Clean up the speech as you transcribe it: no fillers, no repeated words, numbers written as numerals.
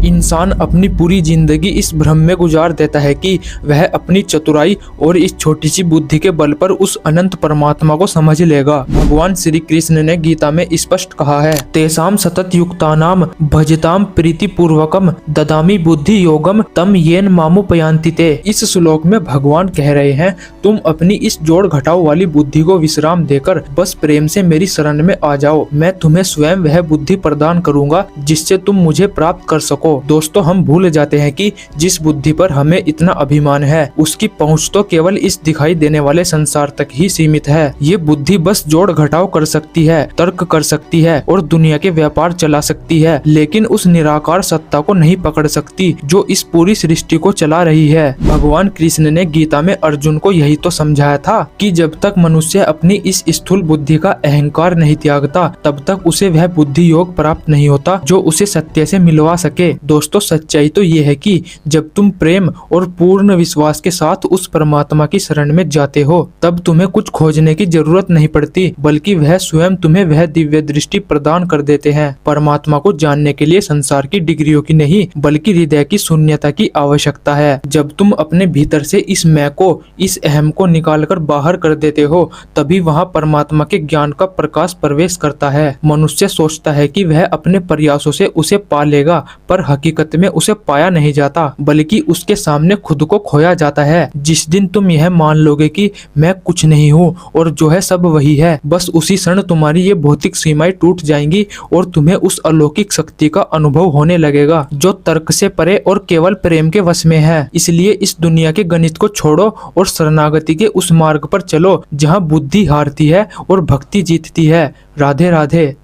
इंसान अपनी पूरी जिंदगी इस भ्रम में गुजार देता है कि वह अपनी चतुराई और इस छोटी सी बुद्धि के बल पर उस अनंत परमात्मा को समझ लेगा। भगवान श्री कृष्ण ने गीता में स्पष्ट कहा है, तेसाम सतत युक्तानाम भजताम प्रीति पूर्वकम ददामी बुद्धि योगम तम येन मामुपयांति ते। इस श्लोक में भगवान कह रहे हैं, तुम अपनी इस जोड़ घटाव वाली बुद्धि को विश्राम देकर बस प्रेम से मेरी शरण में आ जाओ। मैं तुम्हें स्वयं वह बुद्धि प्रदान करूंगा जिससे तुम मुझे प्राप्त कर सको। दोस्तों, हम भूल जाते हैं कि जिस बुद्धि पर हमें इतना अभिमान है उसकी पहुंच तो केवल इस दिखाई देने वाले संसार तक ही सीमित है। ये बुद्धि बस जोड़ घटाव कर सकती है, तर्क कर सकती है और दुनिया के व्यापार चला सकती है, लेकिन उस निराकार सत्ता को नहीं पकड़ सकती जो इस पूरी सृष्टि को चला रही है। भगवान कृष्ण ने गीता में अर्जुन को यही तो समझाया था कि जब तक मनुष्य अपनी इस स्थूल बुद्धि का अहंकार नहीं त्यागता तब तक उसे वह बुद्धि योग प्राप्त नहीं होता जो उसे सत्य से मिलवा सके। दोस्तों, सच्चाई तो ये है कि जब तुम प्रेम और पूर्ण विश्वास के साथ उस परमात्मा की शरण में जाते हो तब तुम्हें कुछ खोजने की जरूरत नहीं पड़ती, बल्कि वह स्वयं तुम्हें वह दिव्य दृष्टि प्रदान कर देते हैं। परमात्मा को जानने के लिए संसार की डिग्रियों की नहीं बल्कि हृदय की शून्यता की आवश्यकता है। जब तुम अपने भीतर से इस मैं को, इस अहम को निकालकर बाहर कर देते हो तभी वहाँ परमात्मा के ज्ञान का प्रकाश प्रवेश करता है। मनुष्य सोचता है कि वह अपने प्रयासों से उसे पा लेगा, पर हकीकत में उसे पाया नहीं जाता बल्कि उसके सामने खुद को खोया जाता है। जिस दिन तुम यह मान लोगे कि मैं कुछ नहीं हूँ और जो है सब वही है, बस उसी क्षण तुम्हारी ये भौतिक सीमाएं टूट जाएंगी और तुम्हें उस अलौकिक शक्ति का अनुभव होने लगेगा जो तर्क से परे और केवल प्रेम के वश में है। इसलिए इस दुनिया के गणित को छोड़ो और शरणागति के उस मार्ग पर चलो जहाँ बुद्धि हारती है और भक्ति जीतती है। राधे राधे।